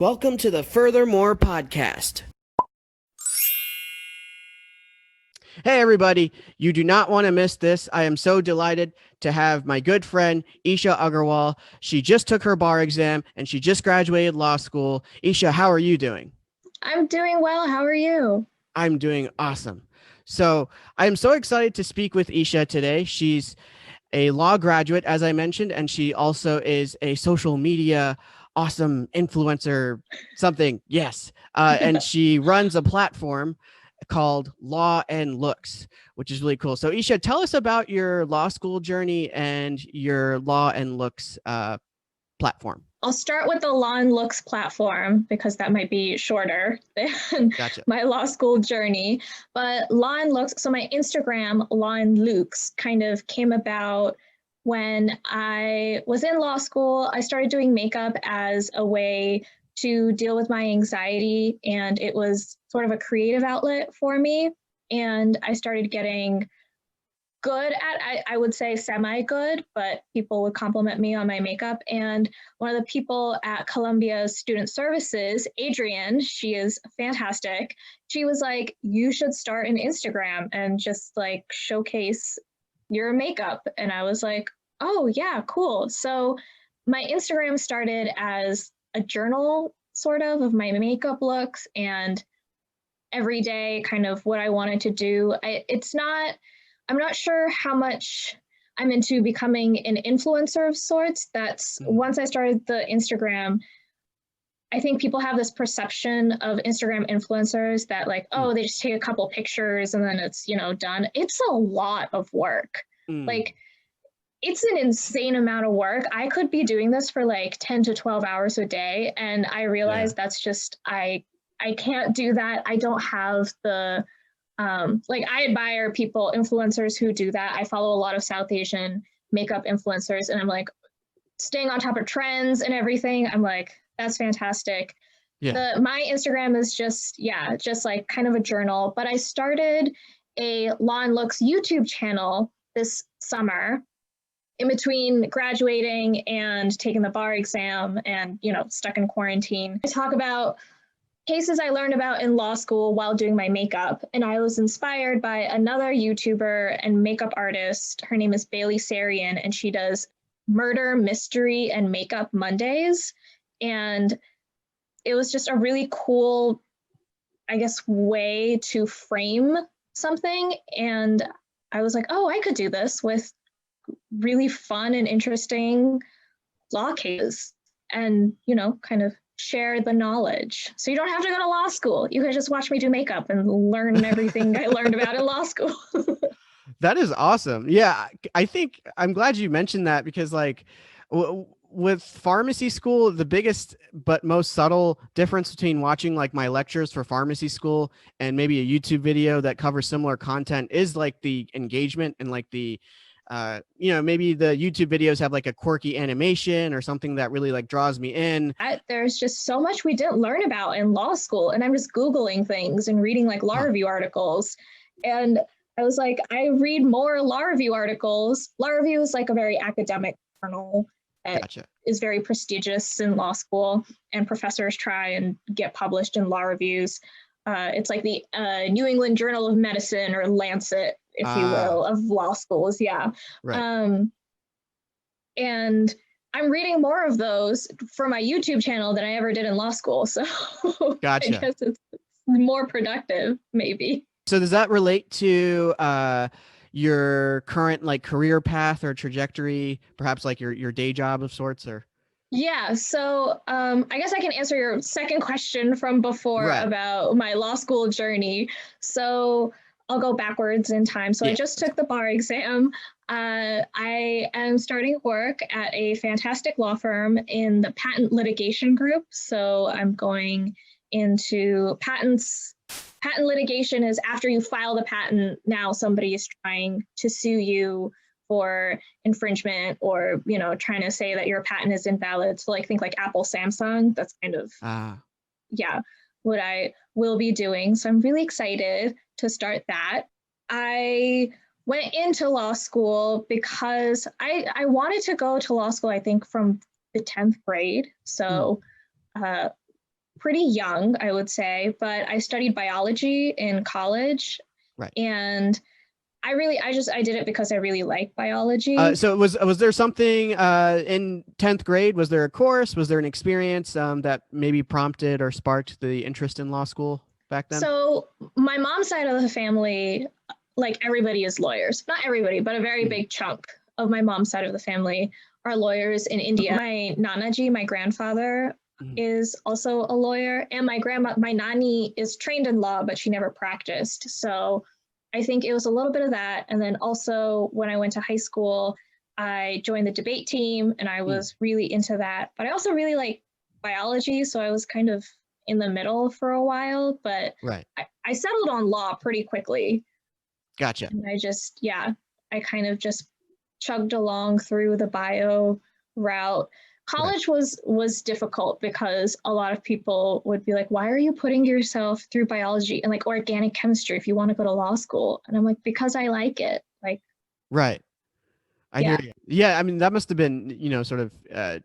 Welcome to the Furthermore podcast. Hey, everybody. You do not want to miss this. I am so delighted to have my good friend, Isha Agarwal. She just took her bar exam and she just graduated law school. Isha, how are you doing? I'm doing well. How are you? I'm doing awesome. So I'm so excited to speak with Isha today. She's a law graduate, as I mentioned, and she also is a social media awesome influencer, something. Yes. And she runs a platform called Law and Looks, which is really cool. So Isha, tell us about your law school journey and your Law and Looks platform. I'll start with the Law and Looks platform because that might be shorter than Gotcha. my law school journey. But Law and Looks, so my Instagram, Law and Looks, kind of came about when I was in law school. I started doing makeup as a way to deal with my anxiety, and it was sort of a creative outlet for me. And I started getting good at, I would say semi good, but people would compliment me on my makeup. And one of the people at Columbia's Student Services, Adrienne, she is fantastic. She was like, you should start an Instagram and just like showcase your makeup. And I was like, oh yeah, cool. So my Instagram started as a journal sort of my makeup looks and every day kind of what I wanted to do. I'm not sure how much I'm into becoming an influencer of sorts. That's once I started the Instagram, I think people have this perception of Instagram influencers that like, oh, they just take a couple pictures and then it's, done. It's a lot of work. Like, it's an insane amount of work. I could be doing this for like 10 to 12 hours a day. And I realized that's just, I can't do that. I don't have the, I admire people, influencers who do that. I follow a lot of South Asian makeup influencers and I'm like staying on top of trends and everything. I'm like, that's fantastic. Yeah. My Instagram is just like kind of a journal, but I started a Law and Looks YouTube channel this summer in between graduating and taking the bar exam and, stuck in quarantine. I talk about cases I learned about in law school while doing my makeup. And I was inspired by another YouTuber and makeup artist. Her name is Bailey Sarian, and she does murder, mystery, and makeup Mondays. And it was just a really cool, I guess, way to frame something. And I was like, oh, I could do this with really fun and interesting law cases and, kind of share the knowledge. So you don't have to go to law school. You can just watch me do makeup and learn everything I learned about in law school. That is awesome. Yeah, I think I'm glad you mentioned that because like with pharmacy school, the biggest but most subtle difference between watching like my lectures for pharmacy school and maybe a YouTube video that covers similar content is like the engagement and like the maybe the YouTube videos have like a quirky animation or something that really like draws me in. There's just so much we didn't learn about in law school. And I'm just Googling things and reading like law review articles. And I was like, I read more law review articles. Law review is like a very academic journal that is very prestigious in law school. And professors try and get published in law reviews. It's like the New England Journal of Medicine or Lancet, if you will, of law schools. Yeah. Right. And I'm reading more of those for my YouTube channel than I ever did in law school. So Gotcha. I guess it's more productive, maybe. So does that relate to your current like career path or trajectory, perhaps like your day job of sorts or? Yeah, so I guess I can answer your second question from before about my law school journey. So I'll go backwards in time. So I just took the bar exam. I am starting work at a fantastic law firm in the patent litigation group. So I'm going into patents. Patent litigation is after you file the patent, now somebody is trying to sue you for infringement or, trying to say that your patent is invalid. So like think like Apple, Samsung, that's kind of, what I will be doing. So I'm really excited to start that. I went into law school because I wanted to go to law school, I think from the 10th grade. So pretty young, I would say, but I studied biology in college, Right. and I did it because I really like biology. So was there something in 10th grade? Was there a course? Was there an experience that maybe prompted or sparked the interest in law school back then? So my mom's side of the family, like everybody is lawyers. Not everybody, but a very Mhm. big chunk of my mom's side of the family are lawyers in India. My nanaji, my grandfather, Mhm. is also a lawyer, and my nani is trained in law, but she never practiced. So I think it was a little bit of that. And then also when I went to high school, I joined the debate team, and I Mm. was really into that. But I also really like biology, so I was kind of in the middle for a while, but Right. I settled on law pretty quickly. Gotcha. And yeah, I kind of just chugged along through the bio route. Right. College was difficult because a lot of people would be like, why are you putting yourself through biology and like organic chemistry if you want to go to law school? And I'm like, because I like it. Like, Right. I hear yeah. you. Yeah, I mean that must have been, sort of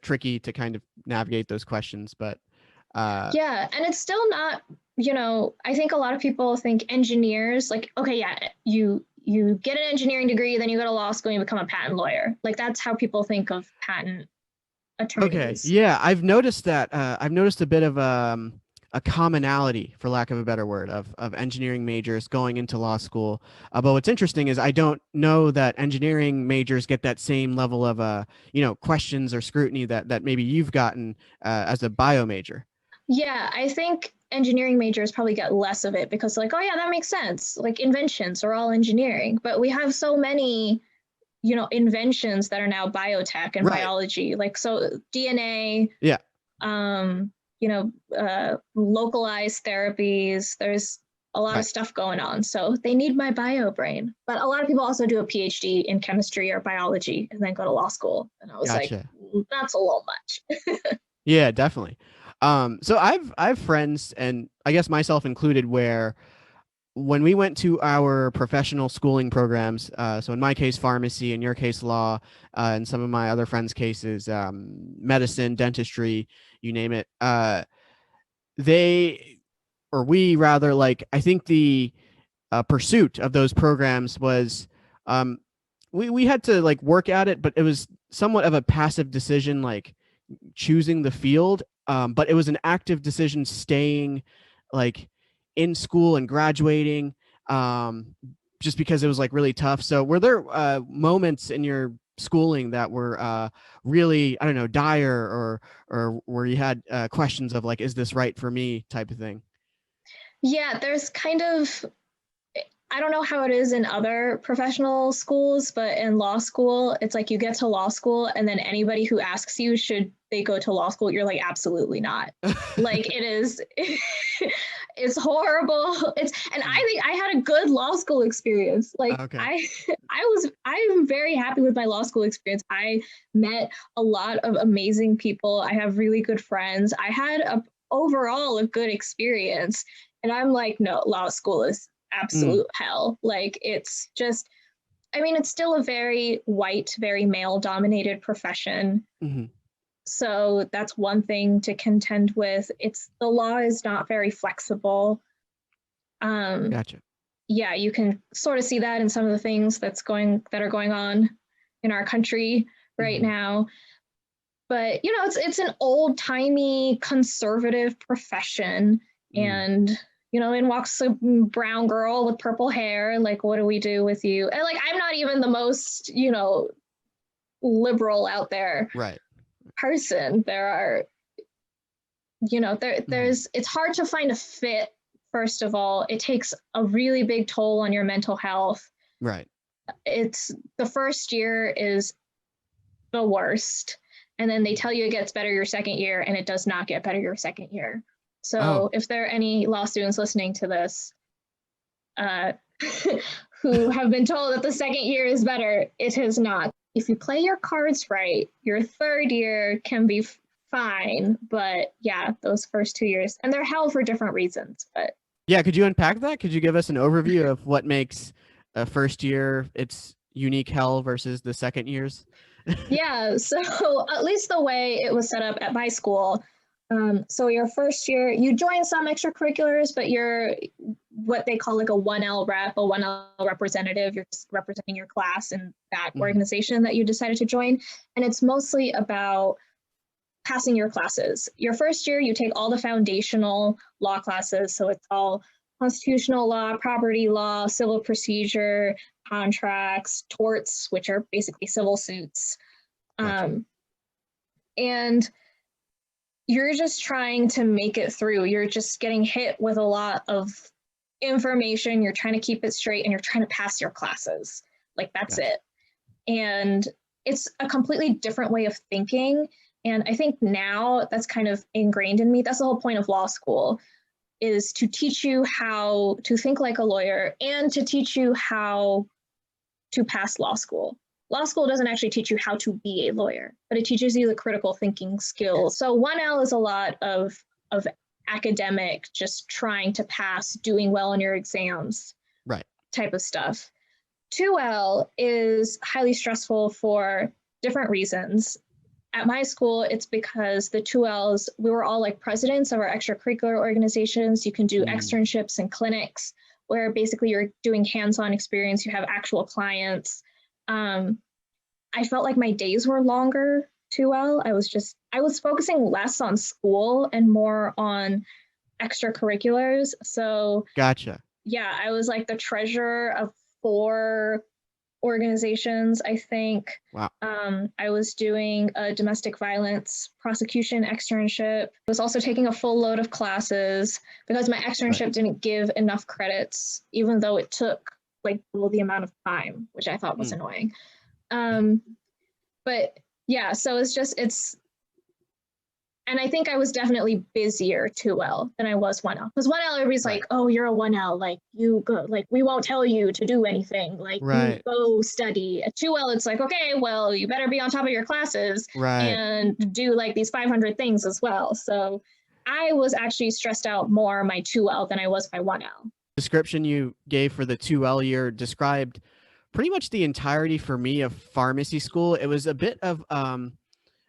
tricky to kind of navigate those questions, but Yeah, and it's still not, I think a lot of people think engineers like, okay, yeah, you get an engineering degree, then you go to law school and you become a patent lawyer. Like that's how people think of patent okay. attorneys. Yeah, I've noticed that. I've noticed a bit of a commonality, for lack of a better word, of engineering majors going into law school. But what's interesting is I don't know that engineering majors get that same level of questions or scrutiny that maybe you've gotten as a bio major. Yeah, I think engineering majors probably get less of it because like, oh yeah, that makes sense. Like inventions are all engineering, but we have so many, inventions that are now biotech and Right. biology. Like so DNA, Yeah. um, localized therapies. There's a lot of Right. stuff going on. So they need my bio brain. But a lot of people also do a PhD in chemistry or biology and then go to law school. And I was like, Gotcha. that's a little much. Yeah, definitely. So I've friends, and I guess myself included, where when we went to our professional schooling programs, so in my case, pharmacy, in your case, law, in some of my other friends' cases, medicine, dentistry, you name it, they, or we rather, like, I think the pursuit of those programs was, um, we had to like work at it, but it was somewhat of a passive decision, like choosing the field, but it was an active decision staying like in school and graduating, um, just because it was like really tough. So were there moments in your schooling that were really, I don't know, dire, or where you had questions of like, is this right for me type of thing? Yeah, there's kind of I don't know how it is in other professional schools, but in law school, it's like you get to law school and then anybody who asks you should they go to law school, you're like absolutely not. Like it is it's horrible. And I Mm. think I had a good law school experience. Like Okay. I'm very happy with my law school experience. I met a lot of amazing people. I have really good friends. I had a overall a good experience. And I'm like, no, law school is Mm. absolute hell. Like it's just, I mean, it's still a very white, very male dominated profession. Hmm. So that's one thing to contend with. It's the law is not very flexible. Um, Gotcha. yeah, you can sort of see that in some of the things that are going on in our country right Hmm. now. But it's an old timey conservative profession, Mm. and in walks a brown girl with purple hair. Like, what do we do with you? And like, I'm not even the most liberal out there Right. person. There are Hmm. there's it's hard to find a fit. First of all, it takes a really big toll on your mental health. Right. It's the first year is the worst. And then they tell you it gets better your second year, and it does not get better your second year. Oh. So if there are any law students listening to this uh, who have been told that the second year is better, it is not. If you play your cards right, your third year can be fine. But yeah, those first 2 years, and they're hell for different reasons. But Yeah, could you unpack that? Could you give us an overview of what makes a first year its unique hell versus the second years? yeah, so at least the way it was set up at my school, So your first year, you join some extracurriculars, but you're what they call like a 1L rep, a 1L representative. You're just representing your class and that organization that you decided to join. And it's mostly about passing your classes. Your first year, you take all the foundational law classes. So it's all constitutional law, property law, civil procedure, contracts, torts, which are basically civil suits. Gotcha. And you're just trying to make it through. You're just getting hit with a lot of information. You're trying to keep it straight and you're trying to pass your classes. Like that's Gotcha. it. And it's a completely different way of thinking. And I think now that's kind of ingrained in me. That's the whole point of law school, is to teach you how to think like a lawyer and to teach you how to pass law school. Law school doesn't actually teach you how to be a lawyer, but it teaches you the critical thinking skills. So 1L is a lot of academic, just trying to pass, doing well in your exams, Right. type of stuff. 2L is highly stressful for different reasons. At my school, it's because the 2Ls, we were all like presidents of our extracurricular organizations. You can do externships and clinics where basically you're doing hands-on experience. You have actual clients. I felt like my days were longer 2L. I was focusing less on school and more on extracurriculars. So Gotcha. yeah, I was like the treasurer of 4 organizations, I think. Wow. I was doing a domestic violence prosecution externship. I was also taking a full load of classes because my externship didn't give enough credits, even though it took like double the amount of time, which I thought was annoying. But yeah, so and I think I was definitely busier 2L than I was 1L. Because 1L, everybody's like, oh, you're a 1L, like you go, like we won't tell you to do anything, like you go study. At 2L, it's like, okay, well, you better be on top of your classes and do like these 500 things as well. So I was actually stressed out more my 2L than I was my 1L. Description you gave for the 2L year described pretty much the entirety for me of pharmacy school. It was a bit of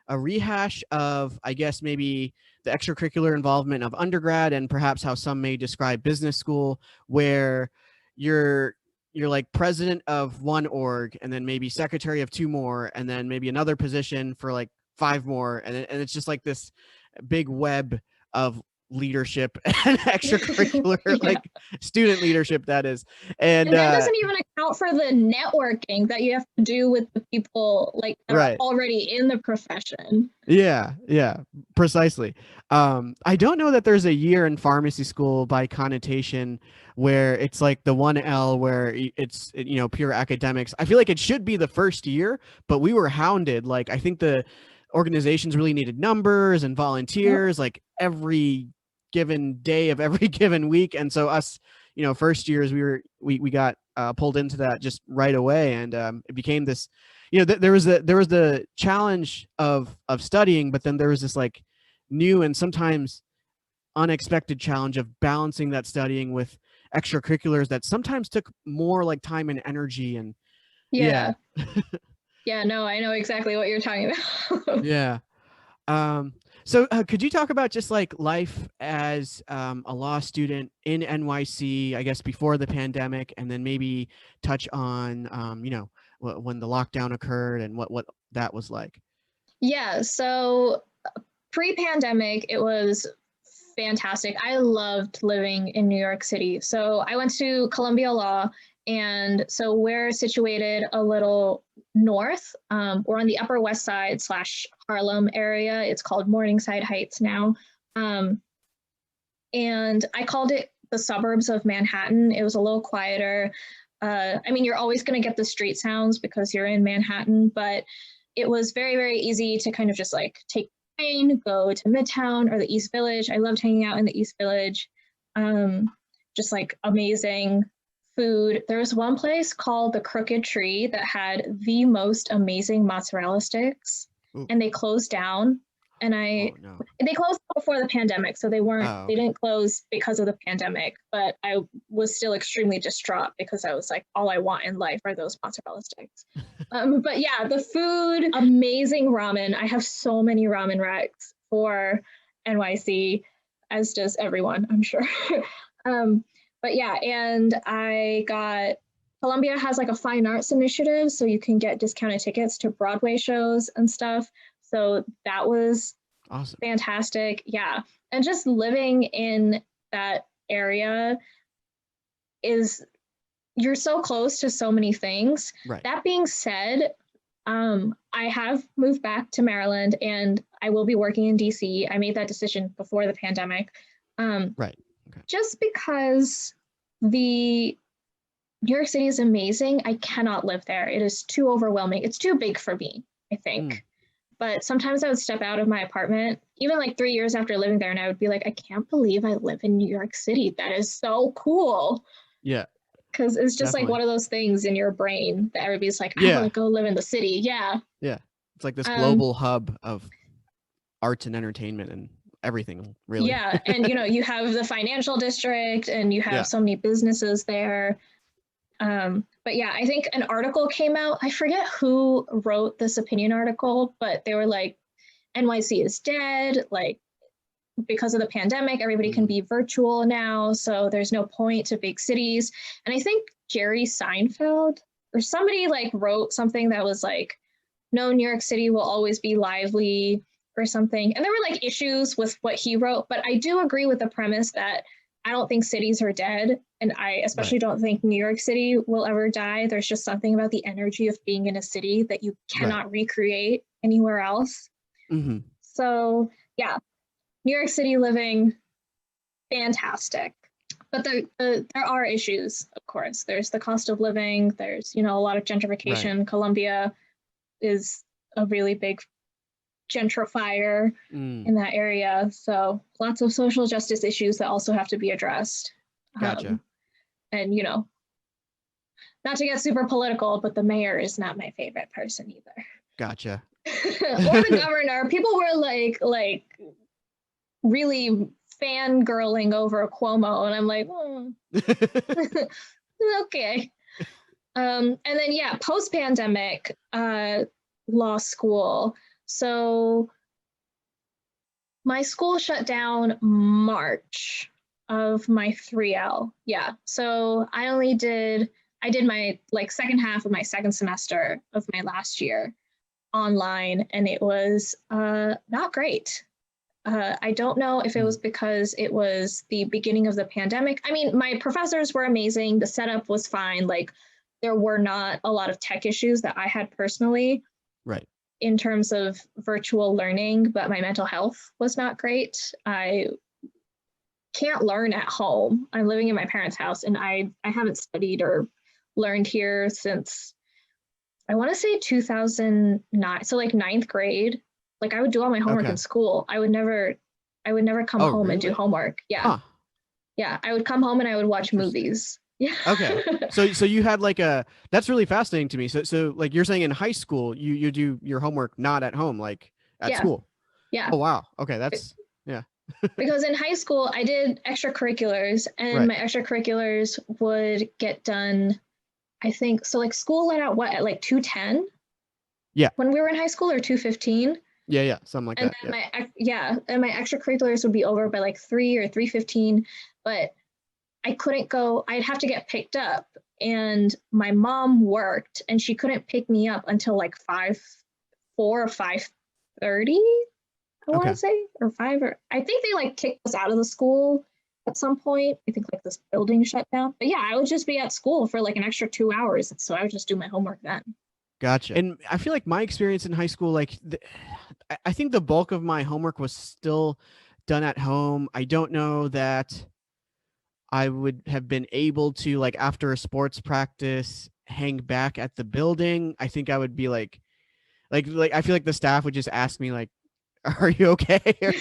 a rehash of, I guess, maybe the extracurricular involvement of undergrad and perhaps how some may describe business school, where you're like president of one org and then maybe secretary of 2 more and then maybe another position for like 5 more, and it's just like this big web of leadership and extracurricular like student leadership, that is. And that doesn't even account for the networking that you have to do with the people like that are already in the profession. Yeah, precisely. I don't know that there's a year in pharmacy school by connotation where it's like the 1L where it's pure academics. I feel like it should be the first year, but we were hounded. Like I think the organizations really needed numbers and volunteers like every given day of every given week, and so us first years we got pulled into that just right away, and it became this there was the challenge of studying, but then there was this like new and sometimes unexpected challenge of balancing that studying with extracurriculars that sometimes took more like time and energy. And yeah, no, I know exactly what you're talking about. Yeah. So could you talk about just like life as a law student in NYC, I guess before the pandemic, and then maybe touch on, when the lockdown occurred and what that was like? Yeah, so pre-pandemic, it was fantastic. I loved living in New York City. So I went to Columbia Law, and so we're situated a little north. We're on the Upper West Side / Harlem area. It's called Morningside Heights now. And I called it the suburbs of Manhattan. It was a little quieter. I mean, you're always going to get the street sounds because you're in Manhattan, but it was very, very easy to kind of just like take the train, go to Midtown or the East Village. I loved hanging out in the East Village. Just like amazing food. There was one place called the Crooked Tree that had the most amazing mozzarella sticks. Ooh. And they closed down. And they closed before the pandemic, so they didn't close because of the pandemic, but I was still extremely distraught because I was like, all I want in life are those mozzarella sticks. But yeah, the food, amazing ramen. I have so many ramen racks for NYC, as does everyone, I'm sure. um, but yeah, and Columbia has like a fine arts initiative, so you can get discounted tickets to Broadway shows and stuff. So that was Awesome. fantastic. Yeah. And just living in that area is, you're so close to so many things. Right. That being said, I have moved back to Maryland and I will be working in DC. I made that decision before the pandemic. Right. Okay. Just because the New York City is amazing, I cannot live there. It is too overwhelming. It's too big for me, I think. But sometimes I would step out of my apartment, even like 3 years after living there, and I would be like, I can't believe I live in New York City. That is so cool. Yeah. Because it's just Definitely. like one of those things in your brain that everybody's like, I Yeah. want to go live in the city. Yeah. Yeah. It's like this global hub of arts and entertainment and everything, really. Yeah. And, you have the financial district and you have so many businesses there. But yeah, I think an article came out. I forget who wrote this opinion article, but they were like, NYC is dead. Like, because of the pandemic, everybody can be virtual now. So there's no point to big cities. And I think Jerry Seinfeld or somebody like wrote something that was like, no, New York City will always be lively or something. And there were like issues with what he wrote, but I do agree with the premise that I don't think cities are dead. And I especially don't think New York City will ever die. There's just something about the energy of being in a city that you cannot recreate anywhere else. So yeah, New York City living, fantastic. But there are issues, of course. There's the cost of living. There's, a lot of gentrification. Columbia is a really big gentrifier in that area. So lots of social justice issues that also have to be addressed. Gotcha. And, not to get super political, but the mayor is not my favorite person either. Gotcha. Or the governor. People were like really fangirling over Cuomo, and I'm like, okay. And then post-pandemic, law school. So my school shut down March of my 3L. Yeah. So I did my second half of my second semester of my last year online, and it was not great. I don't know if it was because it was the beginning of the pandemic. I mean, my professors were amazing. The setup was fine. Like, there were not a lot of tech issues that I had personally. Right. In terms of virtual learning, but my mental health was not great. I can't learn at home. I'm living in my parents' house, and I haven't studied or learned here since, I want to say 2009. So like ninth grade. Like, I would do all my homework in school. I would never come home and do homework. Yeah. Huh. Yeah. I would come home and I would watch movies. Yeah. Okay. So you had that's really fascinating to me. So like you're saying in high school, you do your homework not at home, like at school. Yeah. Oh, wow. Okay. That's because in high school I did extracurriculars, and my extracurriculars would get done, I think. So like school let out at like 2:10? Yeah. When we were in high school, or 2:15? Yeah. Something like that. And my extracurriculars would be over by like 3 or 3:15, but I couldn't go. I'd have to get picked up, and my mom worked, and she couldn't pick me up until like 4 or 5:30. I want to say, or 5, or I think they like kicked us out of the school at some point. I think like this building shut down. But yeah, I would just be at school for like an extra 2 hours, so I would just do my homework then. Gotcha. And I feel like my experience in high school, like I think the bulk of my homework was still done at home. I don't know that I would have been able to, like, after a sports practice, hang back at the building. I think I would be like I feel like the staff would just ask me like, "Are you okay?" Or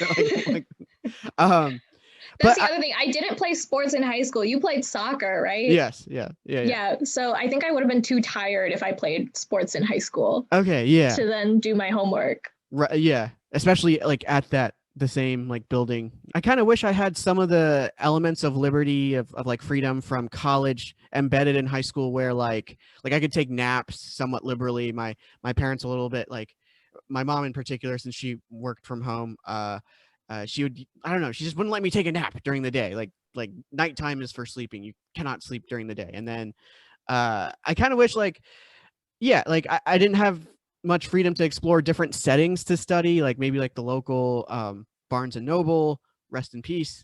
That's the other thing. I didn't play sports in high school. You played soccer, right? Yes. Yeah. So I think I would have been too tired if I played sports in high school. Okay. Yeah. To then do my homework. Right. Yeah. Especially like at the same like building. I kind of wish I had some of the elements of liberty of like freedom from college embedded in high school, where like I could take naps somewhat liberally. My parents a little bit, like my mom in particular, since she worked from home, she would, I don't know, she just wouldn't let me take a nap during the day. Like nighttime is for sleeping. You cannot sleep during the day. And then I kind of wish like, yeah, like I didn't have much freedom to explore different settings to study, like maybe like the local Barnes and Noble, rest in peace.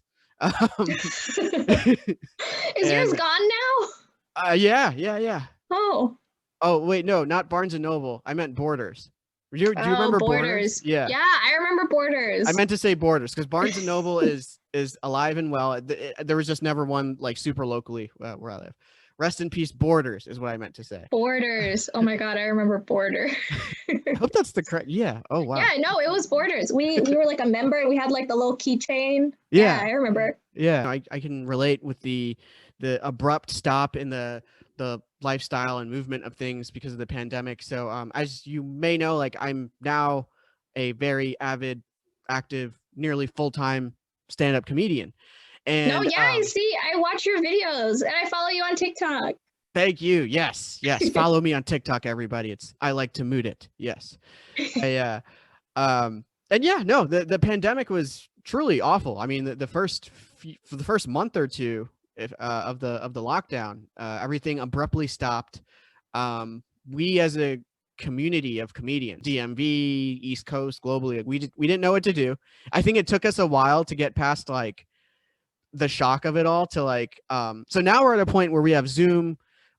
Is yours And gone now? yeah. Oh, Oh wait, no, not Barnes and Noble. I meant Borders. Do you oh, remember Borders? Borders. Yeah, Yeah, I remember I Borders. meant to say Borders because Barnes and Noble is alive and well. There was just never one like super locally where I live. Rest in peace, Borders is what I meant to say. Borders. Oh my God, I remember Border. I hope that's the correct. Yeah. Oh wow. Yeah, no, it was Borders. We were like a member and we had like the little keychain. Yeah, Yeah. I remember. Yeah. I can relate with the abrupt stop in the lifestyle and movement of things because of the pandemic. So as you may know, like I'm now a very avid, active, nearly full-time stand-up comedian. No, And yeah, I see. I watch your videos and I follow you on TikTok. thank you. Yes. Follow me on TikTok, everybody. It's I like to mood it. Yes. I and yeah, no, the pandemic was truly awful. I mean, for the first month or two if, of the lockdown, everything abruptly stopped. We as a community of comedians, DMV, East Coast, globally, like, we didn't know what to do. I think it took us a while to get past like the shock of it all to like so now we're at a point where we have Zoom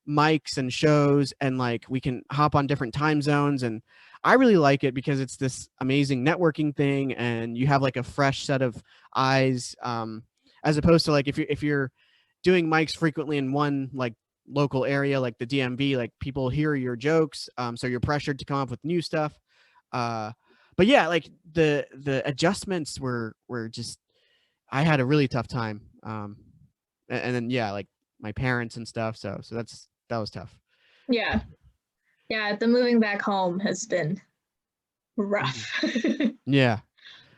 mics and shows and like we can hop on different time zones, and I really like it because it's this amazing networking thing and you have like a fresh set of eyes, as opposed to like if you're doing mics frequently in one like local area like the DMV, like people hear your jokes, so you're pressured to come up with new stuff. But yeah, like the adjustments were just, I had a really tough time. And then yeah, like my parents and stuff. So that was tough. Yeah. Yeah, the moving back home has been Mhm. rough. Yeah.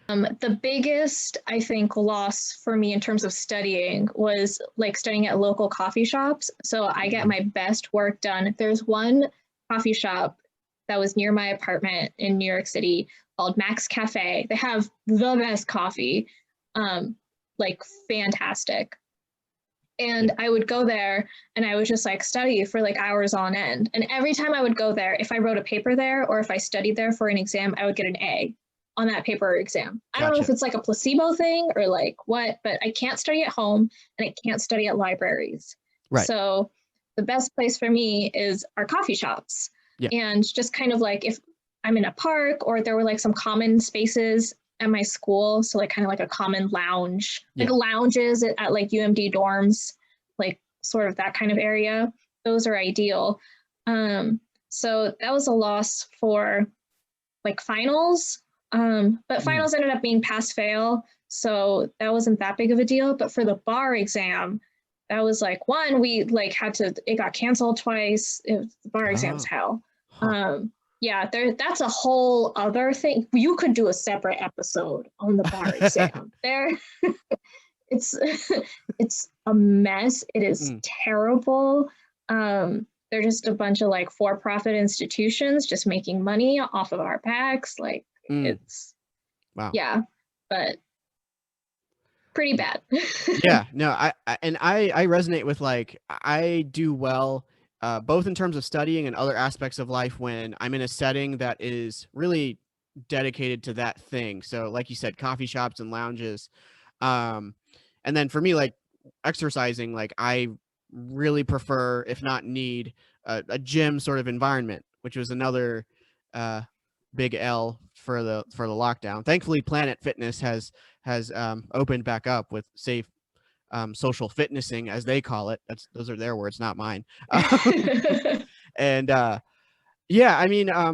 The biggest, I think, loss for me in terms of studying was like studying at local coffee shops. So I get Mhm. my best work done. There's one coffee shop that was near my apartment in New York City called Max Cafe. They have the best coffee, um, like fantastic. And Yeah. I would go there and I would just like study for like hours on end. And every time I would go there, if I wrote a paper there or if I studied there for an exam, I would get an A on that paper or exam. I don't know if Gotcha. it's like a placebo thing or like what, but I can't study at home and I can't study at libraries. Right. So the best place for me is our coffee shops. Yeah. And just kind of like if I'm in a park or there were like some common spaces at my school, so like kind of like a common lounge, Yeah. like lounges at like UMD dorms, like sort of that kind of area. Those are ideal. So that was a loss for like finals, but finals ended up being pass fail, so that wasn't that big of a deal. But for the bar exam, that was like one we like had to, it got canceled twice. The bar exam's Oh. hell. Huh. Yeah, that's a whole other thing. You could do a separate episode on the bar exam. There, it's it's a mess. It is Mm, terrible. They're just a bunch of like for-profit institutions just making money off of our backs. Like mm. it's Wow. yeah, but pretty bad. Yeah, no, I resonate with like I do well, both in terms of studying and other aspects of life when I'm in a setting that is really dedicated to that thing. So like you said, coffee shops and lounges. Um, and then for me, like exercising, like I really prefer, if not need, a gym sort of environment, which was another uh, big L for the lockdown. Thankfully, Planet Fitness has opened back up with safe social fitnessing, as they call it. Those are their words, not mine. And yeah, I mean, I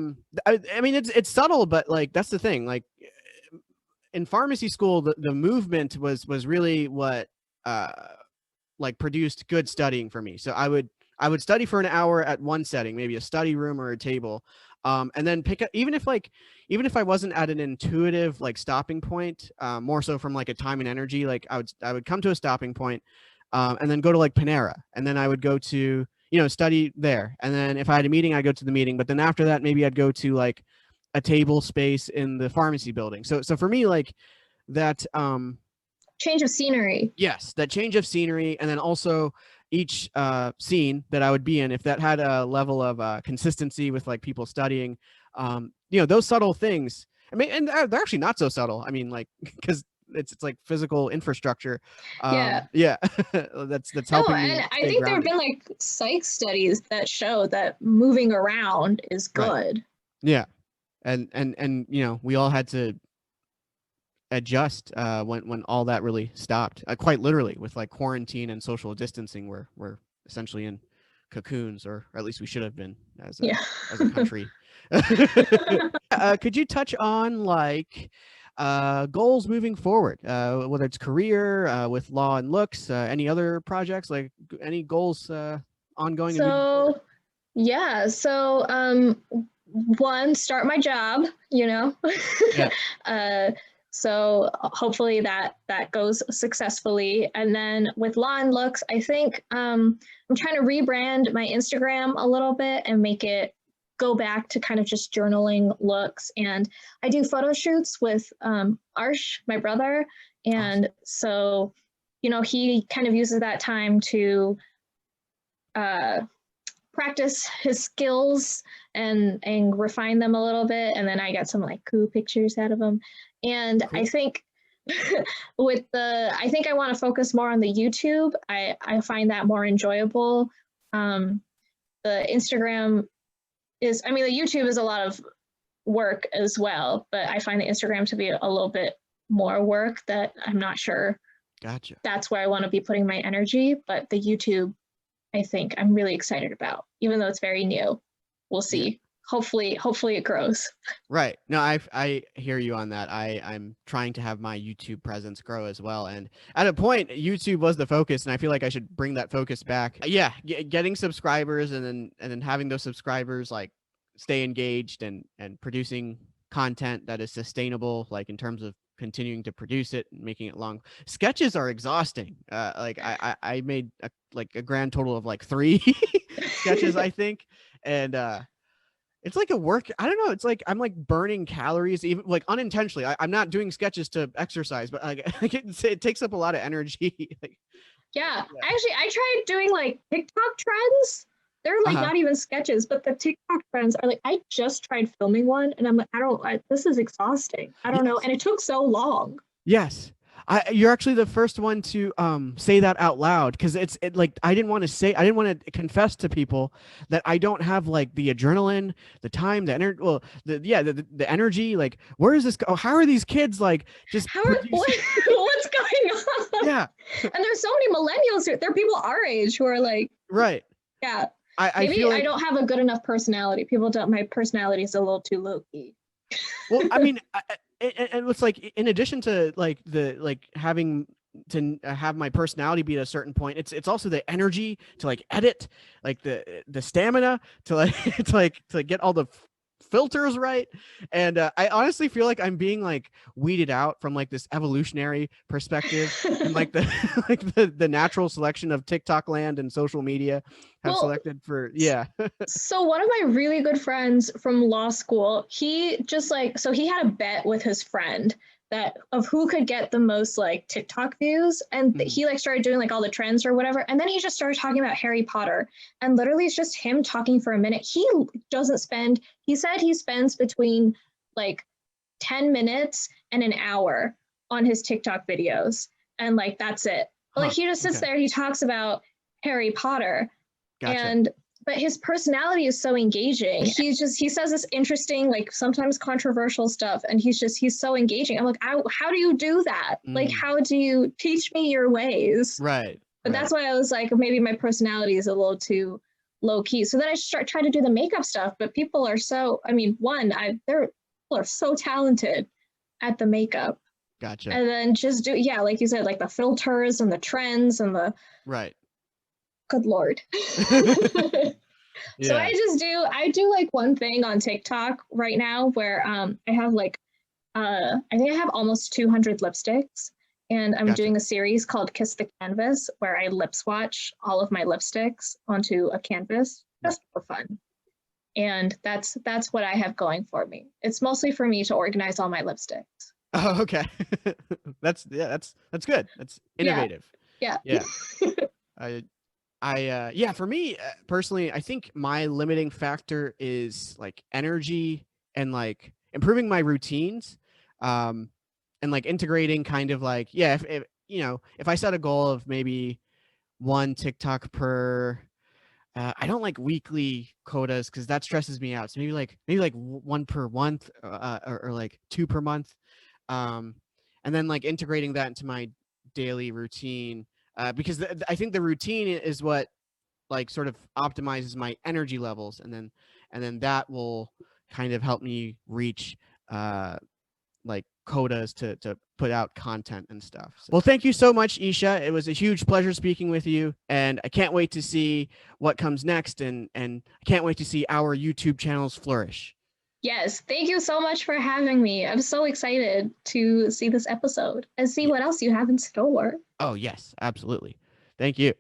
mean, it's subtle, but like that's the thing. Like in pharmacy school, the movement was really what uh, like produced good studying for me. So I would study for an hour at one setting, maybe a study room or a table, and then pick up even if I wasn't at an intuitive like stopping point, more so from like a time and energy. Like I would come to a stopping point, and then go to like Panera, and then I would go to study there, and then if I had a meeting, I go to the meeting. But then after that, maybe I'd go to like a table space in the pharmacy building. So for me, like that change of scenery. yes, that change of scenery, and then also each scene that I would be in, if that had a level of consistency with like people studying, those subtle things. I mean, and they're actually not so subtle. I mean, like, because it's like physical infrastructure. Yeah. Yeah, that's No, helping and me I stay think there have grounded. been like psych studies that show that moving around is Right. good. Yeah, and we all had to adjust when all that really stopped, quite literally, with like quarantine and social distancing. We're essentially in cocoons, or at least we should have been Yeah. as a country. Could you touch on like goals moving forward, whether it's career, with law and looks, any other projects, like any goals ongoing and moving forward? So yeah, so one, start my job, Yeah. uh, so hopefully that goes successfully. And then with Law and Looks, I think I'm trying to rebrand my Instagram a little bit and make it go back to kind of just journaling looks. And I do photo shoots with Arsh, my brother, Awesome. and so he kind of uses that time to uh, practice his skills and refine them a little bit, and then I got some like cool pictures out of him. And I Cool. think I think I want to focus more on the YouTube. I find that more enjoyable. The Instagram is, I mean, the YouTube is a lot of work as well, but I find the Instagram to be a little bit more work that I'm not sure Gotcha. that's where I want to be putting my energy. But the YouTube, I think I'm really excited about, even though it's very new. We'll Yeah. see. Hopefully it grows. Right. No, I hear you on that. I'm trying to have my YouTube presence grow as well. And at a point, YouTube was the focus, and I feel like I should bring that focus back. Yeah, getting subscribers, and then having those subscribers like stay engaged, and producing content that is sustainable, like in terms of continuing to produce it and making it long. Sketches are exhausting. Like I made a grand total of like 3 sketches, I think, and it's like a work. I don't know. It's like I'm like burning calories, even like unintentionally. I'm not doing sketches to exercise, but like, it takes up a lot of energy. Like, Yeah, yeah. actually, I tried doing like TikTok trends. They're like Uh-huh. not even sketches, but the TikTok trends are like, I just tried filming one and I'm like, this is exhausting. I don't know. Yes. And it took so long. Yes. You're actually the first one to say that out loud, because it like I didn't want to confess to people that I don't have like the adrenaline, the time, the energy, well, the energy. Like, where is this? Oh, how are these kids like just producing? What's going on? Yeah. And there's so many millennials who, there are people our age who are like, Right. yeah, I maybe feel I like, don't have a good enough personality. People don't, my personality is a little too low key. well, I mean, and it's like, in addition to like the like having to have my personality be at a certain point, it's also the energy to like edit, like the stamina to like to get all the filters right. And I honestly feel like I'm being like weeded out from like this evolutionary perspective, and like the like the natural selection of TikTok land and social media have Well, selected for. Yeah. so one of my really good friends from law school, he just like, so he had a bet with his friend that of who could get the most like TikTok views, and he like started doing like all the trends or whatever, and then he just started talking about Harry Potter, and literally it's just him talking for a minute. He said he spends between like 10 minutes and an hour on his TikTok videos, and like that's it. Like Huh. he just sits Okay. there, he talks about Harry Potter, Gotcha. and but his personality is so engaging. He says this interesting, like sometimes controversial stuff, and he's so engaging. I'm like, how do you do that? Like, how do you teach me your ways? Right. But Right. that's why I was like, maybe my personality is a little too low key. So then I try to do the makeup stuff, but people are so, I mean, people are so talented at the makeup. Gotcha. And then just do, yeah, like you said, like the filters and the trends and the, Right. good Lord. So Yeah. I do like one thing on TikTok right now where I have like I think I have almost 200 lipsticks, and I'm Gotcha. doing a series called Kiss the Canvas where I lip swatch all of my lipsticks onto a canvas Right. just for fun. And that's what I have going for me. It's mostly for me to organize all my lipsticks. Oh, okay. That's good. That's Yeah, innovative. yeah. Yeah. I yeah, for me personally, I think my limiting factor is like energy and like improving my routines, um, and like integrating kind of like, yeah, if you know, if I set a goal of maybe one TikTok per, I don't like weekly quotas because that stresses me out. So maybe like one per month, or like two per month, um, and then like integrating that into my daily routine, because I think the routine is what like sort of optimizes my energy levels, and then that will kind of help me reach uh like quotas to put out content and stuff. So, well, thank you so much, Isha. It was a huge pleasure speaking with you, and I can't wait to see what comes next, and I can't wait to see our YouTube channels flourish. Yes, thank you so much for having me. I'm so excited to see this episode and see Yeah. what else you have in store. Oh, yes, absolutely. Thank you.